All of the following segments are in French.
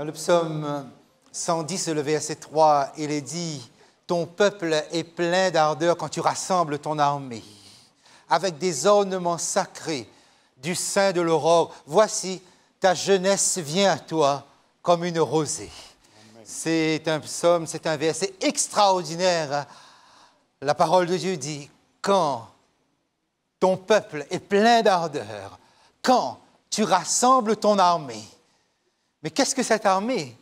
Dans le psaume 110, le verset 3, il est dit « Ton peuple est plein d'ardeur quand tu rassembles ton armée, avec des ornements sacrés du sein de l'aurore. Voici, ta jeunesse vient à toi comme une rosée. » C'est un psaume, c'est un verset extraordinaire. La parole de Dieu dit « Quand ton peuple est plein d'ardeur, quand tu rassembles ton armée. » Mais qu'est-ce que cette armée?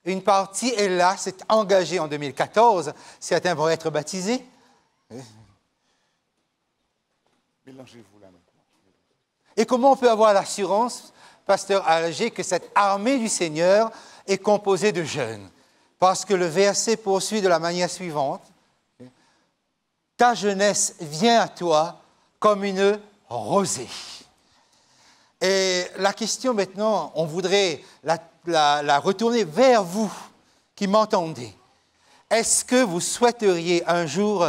Une partie est là, s'est engagée en 2014. Certains vont être baptisés. Mélangez-vous là maintenant. Et comment on peut avoir l'assurance, pasteur Alger, que cette armée du Seigneur est composée de jeunes? Parce que le verset poursuit de la manière suivante. Ta jeunesse vient à toi comme une rosée. Et la question maintenant, on voudrait la retourner vers vous qui m'entendez. Est-ce que vous souhaiteriez un jour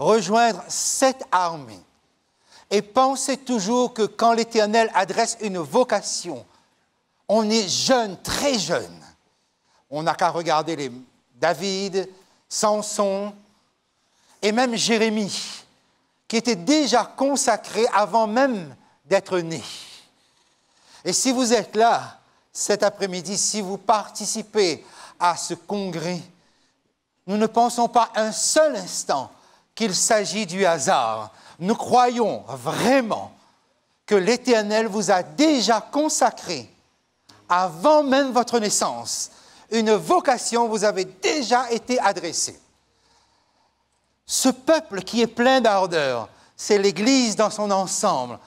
rejoindre cette armée? Et pensez toujours que quand l'Éternel adresse une vocation, on est jeune, très jeune. On n'a qu'à regarder les David, Samson et même Jérémie, qui étaient déjà consacrés avant même d'être nés. Et si vous êtes là cet après-midi, si vous participez à ce congrès, nous ne pensons pas un seul instant qu'il s'agit du hasard. Nous croyons vraiment que l'Éternel vous a déjà consacré, avant même votre naissance, une vocation vous avait déjà été adressée. Ce peuple qui est plein d'ardeur, c'est l'Église dans son ensemble.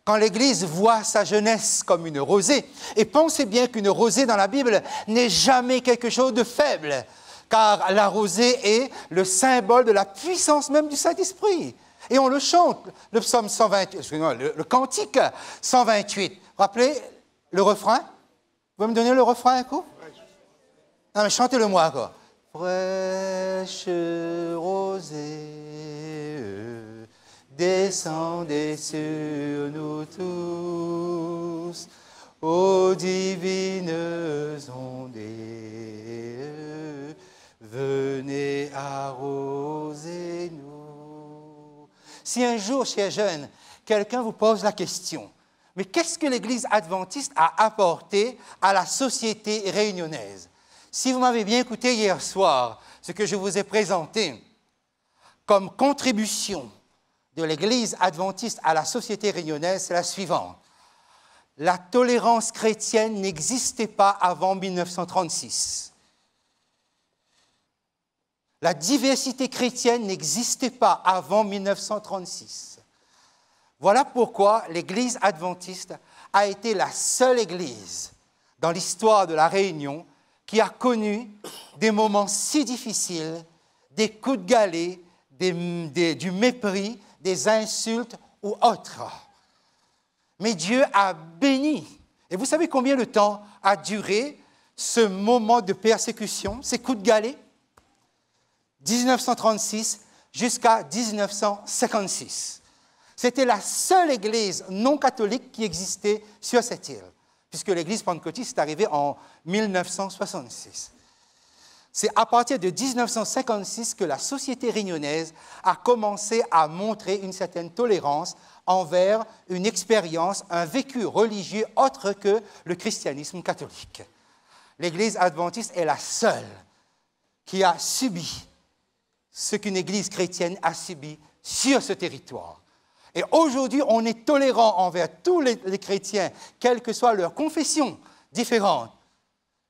Quand l'Église voit sa jeunesse comme une rosée, et pensez bien qu'une rosée dans la Bible n'est jamais quelque chose de faible, car la rosée est le symbole de la puissance même du Saint-Esprit. Et on le chante, le psaume 128, excusez-moi, le cantique 128. Rappelez le refrain? Vous pouvez me donner le refrain un coup? Non, mais chantez-le moi, quoi. Fraîche rosée, descendez sur nous tous, ô divines ondées, venez arroser nous. Si un jour, chers jeunes, quelqu'un vous pose la question, mais qu'est-ce que l'Église adventiste a apporté à la société réunionnaise? Si vous m'avez bien écouté hier soir, ce que je vous ai présenté comme contribution de l'Église adventiste à la société réunionnaise, c'est la suivante. La tolérance chrétienne n'existait pas avant 1936. La diversité chrétienne n'existait pas avant 1936. Voilà pourquoi l'Église adventiste a été la seule Église dans l'histoire de la Réunion qui a connu des moments si difficiles, des coups de galet, du mépris, des insultes ou autres. Mais Dieu a béni. Et vous savez combien de temps a duré ce moment de persécution, ces coups de galet? 1936 jusqu'à 1956. C'était la seule église non catholique qui existait sur cette île, puisque l'église pentecôtiste est arrivée en 1966. C'est à partir de 1956 que la société réunionnaise a commencé à montrer une certaine tolérance envers une expérience, un vécu religieux autre que le christianisme catholique. L'Église adventiste est la seule qui a subi ce qu'une Église chrétienne a subi sur ce territoire. Et aujourd'hui, on est tolérant envers tous les chrétiens, quelle que soit leur confession différente.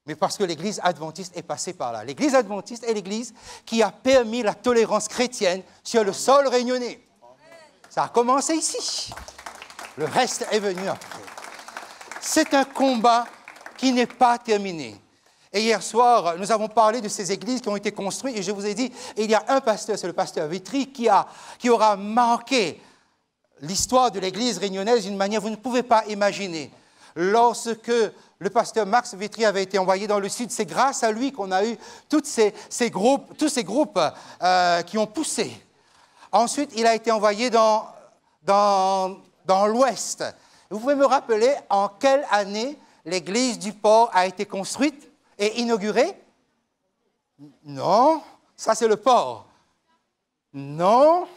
Mais parce que l'Église adventiste est passée par là. L'Église adventiste est l'Église qui a permis la tolérance chrétienne sur le sol réunionnais. Ça a commencé ici. Le reste est venu après. C'est un combat qui n'est pas terminé. Et hier soir, nous avons parlé de ces églises qui ont été construites et je vous ai dit, il y a un pasteur, c'est le pasteur Vitry, qui aura marqué l'histoire de l'Église réunionnaise d'une manière que vous ne pouvez pas imaginer. Lorsque le pasteur Max Vitry avait été envoyé dans le Sud, c'est grâce à lui qu'on a eu tous ces groupes qui ont poussé. Ensuite, il a été envoyé dans l'Ouest. Vous pouvez me rappeler en quelle année l'Église du Port a été construite et inauguré? Non, ça c'est le port. Non,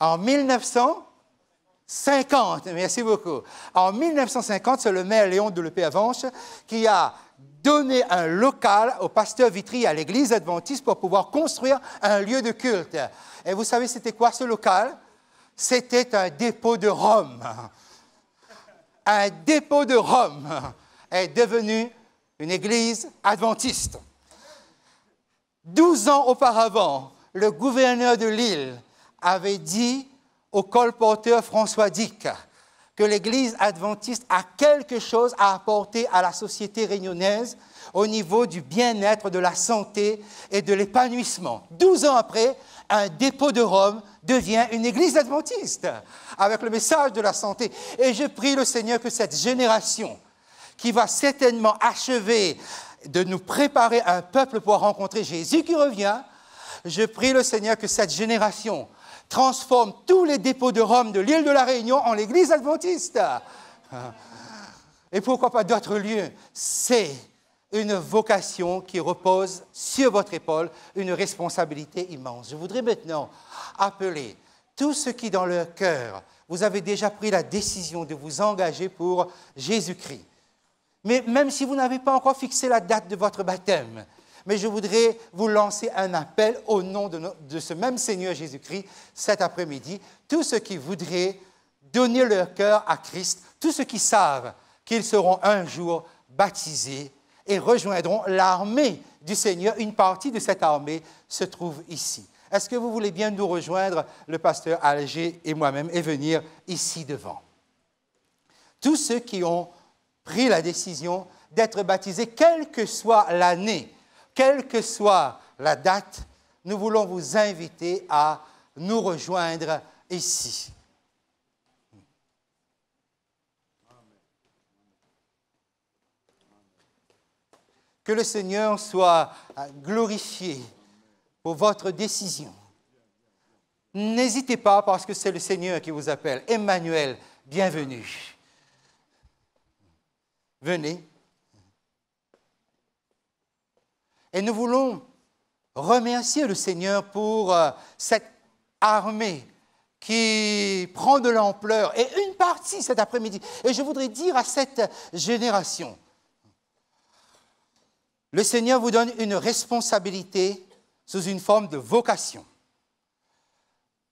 en 1950, merci beaucoup. En 1950, c'est le maire Léon de Lepé-Avanche qui a donné un local au pasteur Vitry à l'église adventiste pour pouvoir construire un lieu de culte. Et vous savez, c'était quoi ce local? C'était un dépôt de rhum. Un dépôt de rhum est devenu une église adventiste. 12 ans auparavant, le gouverneur de l'île avait dit au colporteur François Dick que l'Église adventiste a quelque chose à apporter à la société réunionnaise au niveau du bien-être, de la santé et de l'épanouissement. 12 ans après, un dépôt de Rome devient une Église adventiste avec le message de la santé. Et je prie le Seigneur que cette génération qui va certainement achever de nous préparer un peuple pour rencontrer Jésus qui revient, je prie le Seigneur que cette génération transforme tous les dépôts de Rome de l'île de la Réunion en l'Église adventiste. Et pourquoi pas d'autres lieux? C'est une vocation qui repose sur votre épaule, une responsabilité immense. Je voudrais maintenant appeler tous ceux qui, dans leur cœur, vous avez déjà pris la décision de vous engager pour Jésus-Christ. Mais même si vous n'avez pas encore fixé la date de votre baptême, mais je voudrais vous lancer un appel au nom de ce même Seigneur Jésus-Christ cet après-midi. Tous ceux qui voudraient donner leur cœur à Christ, tous ceux qui savent qu'ils seront un jour baptisés et rejoindront l'armée du Seigneur. Une partie de cette armée se trouve ici. Est-ce que vous voulez bien nous rejoindre, le pasteur Alger et moi-même, et venir ici devant? Tous ceux qui ont pris la décision d'être baptisés, quelle que soit l'année, quelle que soit la date, nous voulons vous inviter à nous rejoindre ici. Que le Seigneur soit glorifié pour votre décision. N'hésitez pas parce que c'est le Seigneur qui vous appelle. Emmanuel, bienvenue. Venez. Et nous voulons remercier le Seigneur pour cette armée qui prend de l'ampleur, et une partie cet après-midi. Et je voudrais dire à cette génération, le Seigneur vous donne une responsabilité sous une forme de vocation.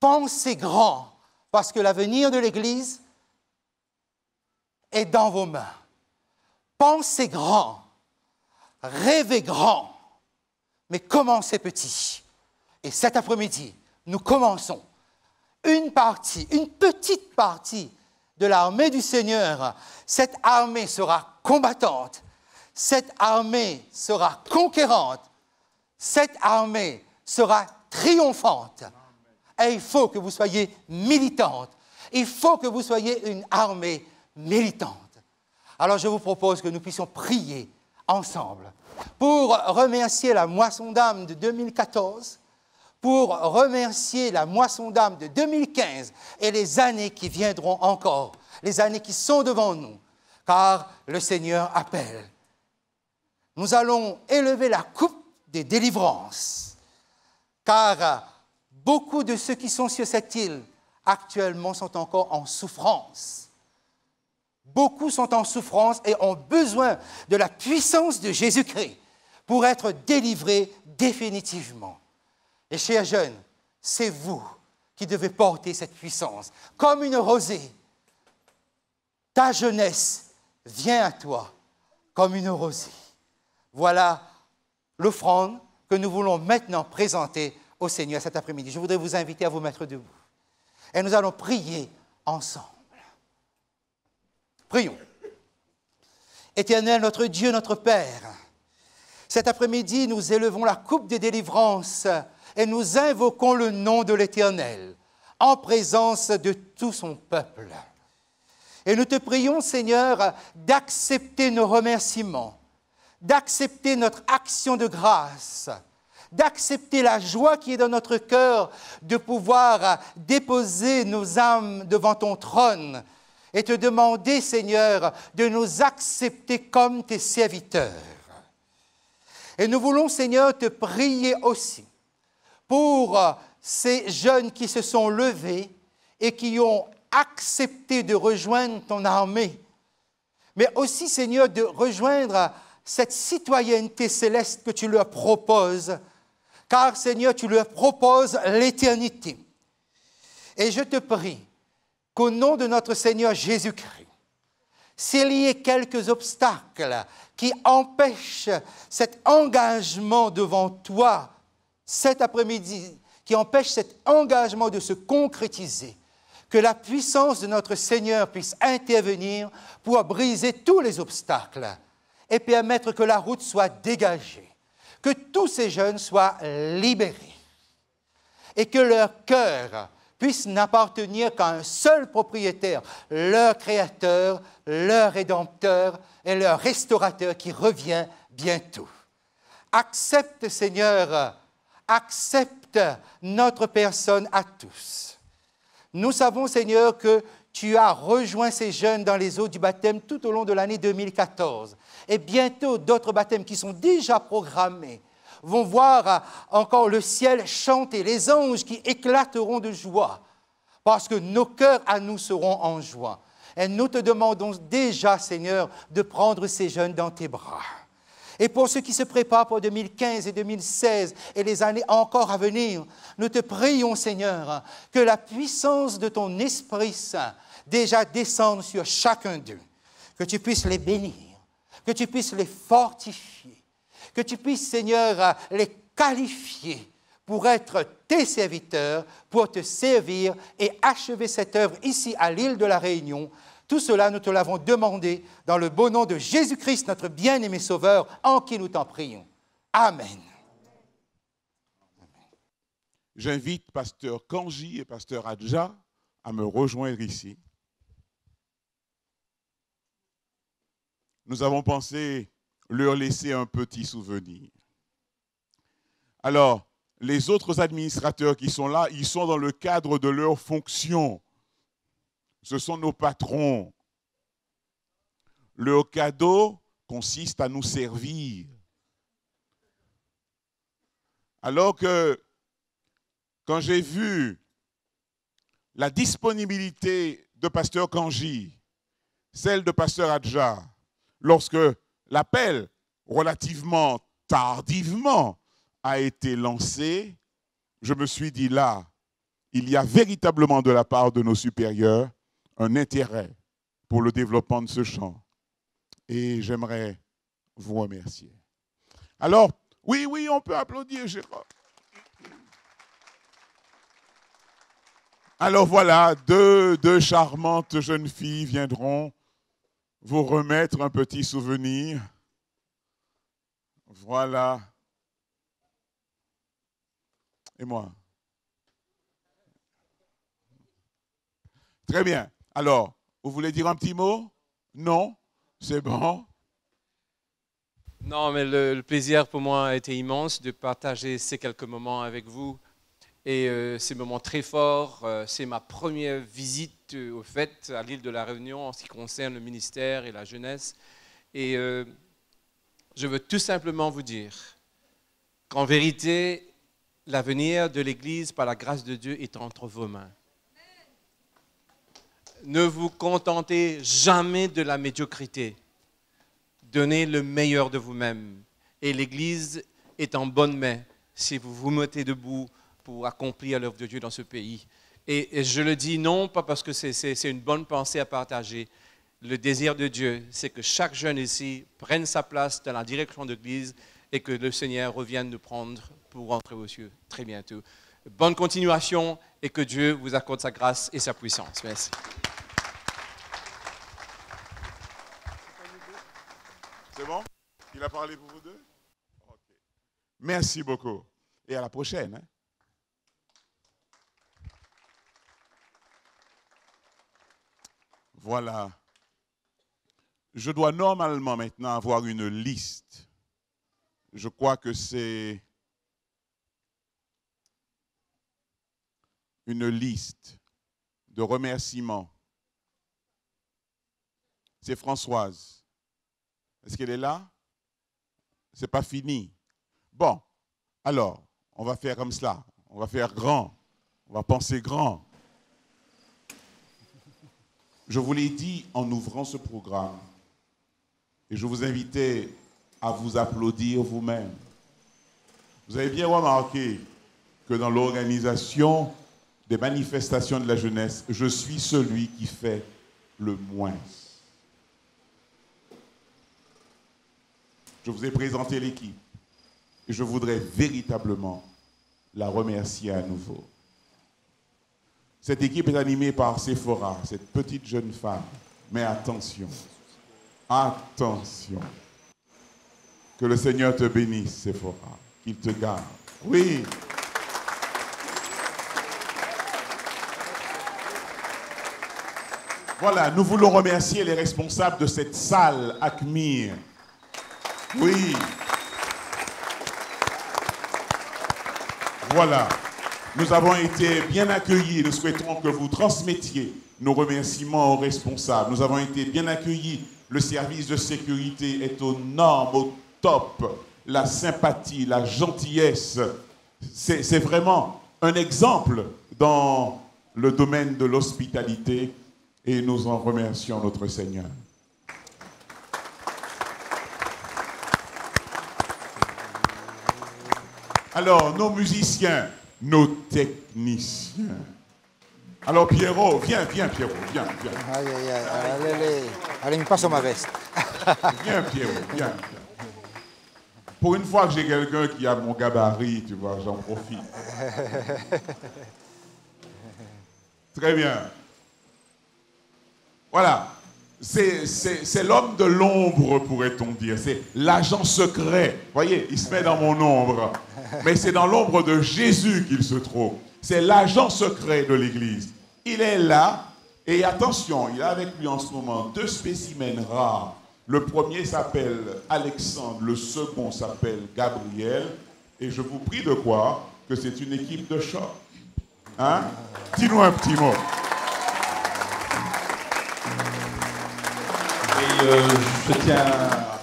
Pensez grand, parce que l'avenir de l'Église est dans vos mains. Pensez grand, rêvez grand, mais commencez petit. Et cet après-midi, nous commençons une petite partie de l'armée du Seigneur. Cette armée sera combattante, cette armée sera conquérante, cette armée sera triomphante. Et il faut que vous soyez militante, il faut que vous soyez une armée militante. Alors je vous propose que nous puissions prier ensemble pour remercier la moisson d'âme de 2014, pour remercier la moisson d'âme de 2015 et les années qui viendront encore, les années qui sont devant nous, car le Seigneur appelle. Nous allons élever la coupe des délivrances, car beaucoup de ceux qui sont sur cette île actuellement sont encore en souffrance. Beaucoup sont en souffrance et ont besoin de la puissance de Jésus-Christ pour être délivrés définitivement. Et chers jeunes, c'est vous qui devez porter cette puissance. Comme une rosée, ta jeunesse vient à toi comme une rosée. Voilà l'offrande que nous voulons maintenant présenter au Seigneur cet après-midi. Je voudrais vous inviter à vous mettre debout. Et nous allons prier ensemble. Prions. Éternel, notre Dieu, notre Père, cet après-midi, nous élevons la coupe des délivrances et nous invoquons le nom de l'Éternel en présence de tout son peuple. Et nous te prions, Seigneur, d'accepter nos remerciements, d'accepter notre action de grâce, d'accepter la joie qui est dans notre cœur de pouvoir déposer nos âmes devant ton trône et te demander, Seigneur, de nous accepter comme tes serviteurs. Et nous voulons, Seigneur, te prier aussi pour ces jeunes qui se sont levés et qui ont accepté de rejoindre ton armée, mais aussi, Seigneur, de rejoindre cette citoyenneté céleste que tu leur proposes, car, Seigneur, tu leur proposes l'éternité. Et je te prie qu'au nom de notre Seigneur Jésus-Christ, s'il y a quelques obstacles qui empêchent cet engagement devant toi cet après-midi, qui empêchent cet engagement de se concrétiser, que la puissance de notre Seigneur puisse intervenir pour briser tous les obstacles et permettre que la route soit dégagée, que tous ces jeunes soient libérés et que leur cœur puisse n'appartenir qu'à un seul propriétaire, leur Créateur, leur Rédempteur et leur Restaurateur qui revient bientôt. Accepte, Seigneur, accepte notre personne à tous. Nous savons, Seigneur, que tu as rejoint ces jeunes dans les eaux du baptême tout au long de l'année 2014. Et bientôt, d'autres baptêmes qui sont déjà programmés vont voir encore le ciel chanter, les anges qui éclateront de joie, parce que nos cœurs à nous seront en joie. Et nous te demandons déjà, Seigneur, de prendre ces jeunes dans tes bras. Et pour ceux qui se préparent pour 2015 et 2016 et les années encore à venir, nous te prions, Seigneur, que la puissance de ton Esprit Saint déjà descende sur chacun d'eux, que tu puisses les bénir, que tu puisses les fortifier, que tu puisses, Seigneur, les qualifier pour être tes serviteurs, pour te servir et achever cette œuvre ici à l'île de la Réunion. Tout cela, nous te l'avons demandé dans le beau nom de Jésus-Christ, notre bien-aimé Sauveur, en qui nous t'en prions. Amen. J'invite pasteur Kanji et pasteur Adja à me rejoindre ici. Nous avons pensé leur laisser un petit souvenir. Alors, les autres administrateurs qui sont là, ils sont dans le cadre de leur fonction. Ce sont nos patrons. Leur cadeau consiste à nous servir. Alors que, quand j'ai vu la disponibilité de pasteur Kanji, celle de pasteur Adja, lorsque l'appel relativement tardivement a été lancé, je me suis dit là, il y a véritablement de la part de nos supérieurs un intérêt pour le développement de ce champ. Et j'aimerais vous remercier. Alors, oui, on peut applaudir, Gérard. Alors voilà, deux charmantes jeunes filles viendront vous remettre un petit souvenir. Voilà. Et moi. Très bien. Alors, vous voulez dire un petit mot? Non? C'est bon? Non, mais le plaisir pour moi a été immense de partager ces quelques moments avec vous. Et ces moments très forts, c'est ma première visite au fait à l'île de la Réunion en ce qui concerne le ministère et la jeunesse. Et je veux tout simplement vous dire qu'en vérité, l'avenir de l'Église par la grâce de Dieu est entre vos mains. Ne vous contentez jamais de la médiocrité. Donnez le meilleur de vous-même. Et l'Église est en bonne main si vous vous mettez debout pour accomplir l'œuvre de Dieu dans ce pays. Et je le dis non pas parce que c'est une bonne pensée à partager. Le désir de Dieu, c'est que chaque jeune ici prenne sa place dans la direction de l'Église et que le Seigneur revienne nous prendre pour rentrer aux cieux très bientôt. Bonne continuation et que Dieu vous accorde sa grâce et sa puissance. Merci. C'est bon? Il a parlé pour vous deux? Okay. Merci beaucoup. Et à la prochaine. Hein? Voilà. Je dois normalement maintenant avoir une liste. Je crois que c'est une liste de remerciements. C'est Françoise. Est-ce qu'elle est là? Ce n'est pas fini. Bon, alors, on va faire comme cela. On va faire grand. On va penser grand. Je vous l'ai dit en ouvrant ce programme. Et je vous invitais à vous applaudir vous-même. Vous avez bien remarqué que dans l'organisation des manifestations de la jeunesse, je suis celui qui fait le moins. Je vous ai présenté l'équipe et je voudrais véritablement la remercier à nouveau. Cette équipe est animée par Séphora, cette petite jeune femme. Mais attention, attention. Que le Seigneur te bénisse, Séphora, qu'il te garde. Oui. Voilà, nous voulons remercier les responsables de cette salle ACMIR. Oui. Voilà. Nous avons été bien accueillis. Nous souhaitons que vous transmettiez nos remerciements aux responsables. Nous avons été bien accueillis. Le service de sécurité est aux normes, au top. La sympathie, la gentillesse. C'est vraiment un exemple dans le domaine de l'hospitalité. Et nous en remercions notre Seigneur. Alors, nos musiciens, nos techniciens. Alors, Pierrot, viens, Pierrot, viens. Aïe, aïe, aïe, allez, me passe ma veste. Viens, Pierrot, viens. Pour une fois que j'ai quelqu'un qui a mon gabarit, tu vois, j'en profite. Très bien. Voilà. C'est l'homme de l'ombre, pourrait-on dire. C'est l'agent secret. Voyez, il se met dans mon ombre. Mais c'est dans l'ombre de Jésus qu'il se trouve. C'est l'agent secret de l'Église. Il est là. Et attention, il a avec lui en ce moment 2 spécimens rares. Le premier s'appelle Alexandre, le second s'appelle Gabriel. Et je vous prie de croire que c'est une équipe de choc. Hein? Dis-nous un petit mot. Et je tiens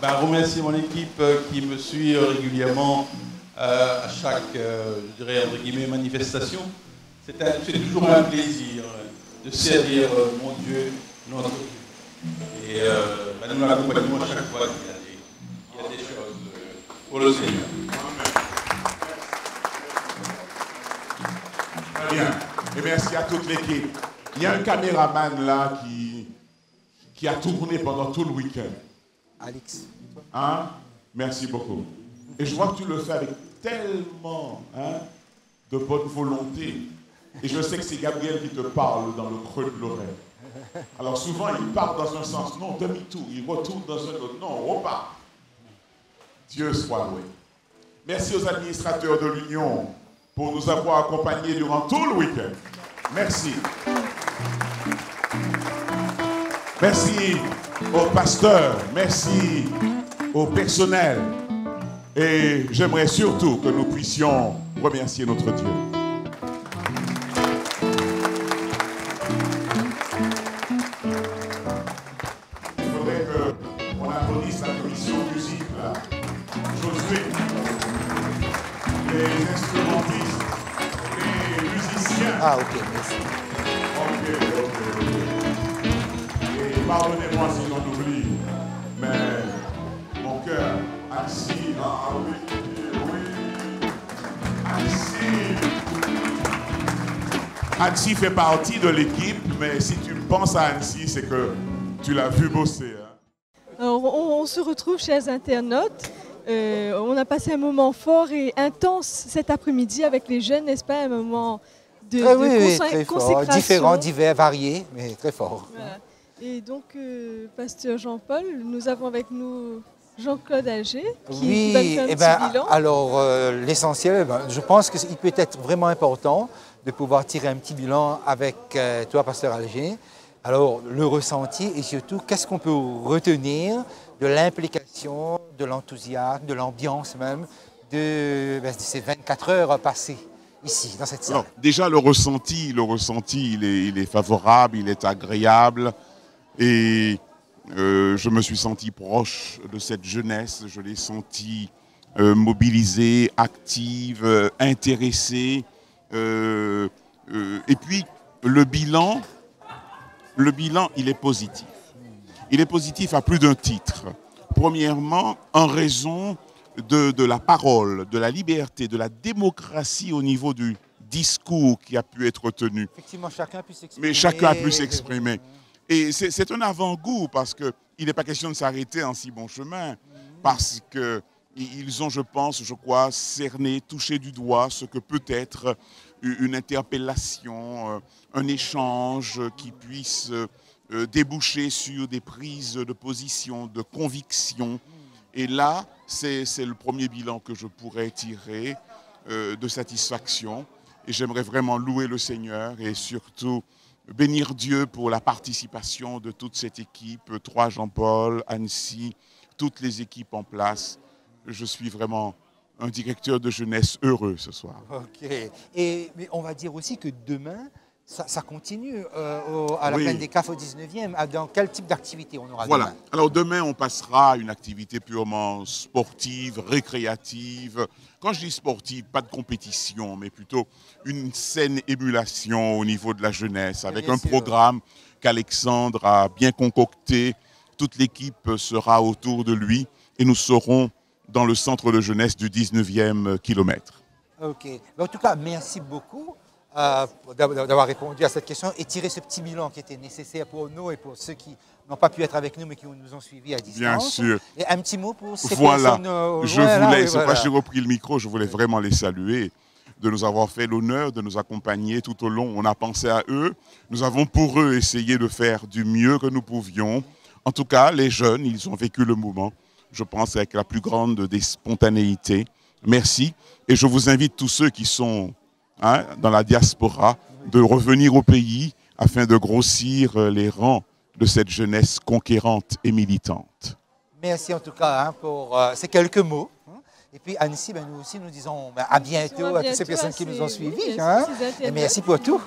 à remercier mon équipe qui me suit régulièrement à chaque, je dirais, entre guillemets, manifestation. C'est toujours un plaisir de servir mon Dieu, notre Dieu. Et nous l'accompagnons à chaque fois qu'il y a des choses pour le Seigneur. Très bien. Et merci à toute l'équipe. Il y a un caméraman là qui a tourné pendant tout le week-end. Alix. Hein? Merci beaucoup. Et je vois que tu le fais avec tellement de bonne volonté. Et je sais que c'est Gabriel qui te parle dans le creux de l'oreille. Alors souvent, il part dans un sens, non, demi-tour. Il retourne dans un autre, non, on repart. Dieu soit loué. Merci aux administrateurs de l'Union pour nous avoir accompagnés durant tout le week-end. Merci. Merci aux pasteurs, merci au personnel. Et j'aimerais surtout que nous puissions remercier notre Dieu. Il faudrait qu'on applaudisse la commission musique, là. Josué, les instrumentistes, les musiciens. Ah, ok, merci. Ok. Et pardonnez-moi si j'en oublie, mais mon cœur, Annecy, Annecy fait partie de l'équipe, mais si tu penses à Annecy, c'est que tu l'as vu bosser. Hein. Alors, on se retrouve, chers internautes. On a passé un moment fort et intense cet après-midi avec les jeunes, n'est-ce pas? Un moment de très consécration. fort, différent, divers, varié, mais très fort. Voilà. Et donc, pasteur Jean-Paul, nous avons avec nous Jean-Claude Alger qui va nous faire un petit bilan. Alors, l'essentiel, je pense qu'il peut être vraiment important de pouvoir tirer un petit bilan avec toi, pasteur Alger. Alors, le ressenti et surtout, qu'est-ce qu'on peut retenir de l'implication, de l'enthousiasme, de l'ambiance même de ces 24 heures passées ici, dans cette salle. Alors, déjà, le ressenti, il est favorable, il est agréable. Et je me suis senti proche de cette jeunesse, je l'ai senti mobilisée, active, intéressée. Et puis, le bilan, il est positif. Il est positif à plus d'un titre. Premièrement, en raison de la parole, de la liberté, de la démocratie au niveau du discours qui a pu être tenu. Effectivement, chacun a pu s'exprimer. Mais chacun a pu s'exprimer. Et c'est un avant-goût parce qu'il n'est pas question de s'arrêter en si bon chemin. Parce qu'ils ont, je crois, cerné, touché du doigt ce que peut être une interpellation, un échange qui puisse déboucher sur des prises de position, de conviction. Et là, c'est le premier bilan que je pourrais tirer de satisfaction. Et j'aimerais vraiment louer le Seigneur et surtout bénir Dieu pour la participation de toute cette équipe, 3 Jean-Paul, Annecy, toutes les équipes en place. Je suis vraiment un directeur de jeunesse heureux ce soir. Ok. Mais on va dire aussi que demain, ça continue à la Plaine des CAF au 19e. Dans quel type d'activité on aura demain? Alors demain, on passera à une activité purement sportive, récréative. Quand je dis sportive, pas de compétition, mais plutôt une saine émulation au niveau de la jeunesse, avec un programme qu'Alexandre a bien concocté. Toute l'équipe sera autour de lui et nous serons dans le centre de jeunesse du 19e kilomètre. Ok. En tout cas, merci beaucoup d'avoir répondu à cette question et tiré ce petit bilan qui était nécessaire pour nous et pour ceux qui n'ont pas pu être avec nous mais qui nous ont suivis à distance. Bien sûr. Et un petit mot pour ces personnes. J'ai repris le micro, je voulais vraiment les saluer, de nous avoir fait l'honneur de nous accompagner tout au long. On a pensé à eux. Nous avons pour eux essayé de faire du mieux que nous pouvions. En tout cas, les jeunes, ils ont vécu le moment, je pense, avec la plus grande des spontanéités. Merci. Et je vous invite tous ceux qui sont dans la diaspora de revenir au pays afin de grossir les rangs de cette jeunesse conquérante et militante. Merci en tout cas pour ces quelques mots. Et puis Annecy, nous aussi nous disons à bientôt à toutes ces personnes qui nous ont suivis. Et merci pour tout.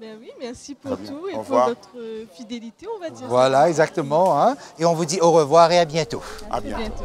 Oui, merci pour tout et pour votre fidélité, on va dire. Voilà, exactement. Et on vous dit au revoir et à bientôt. À bientôt.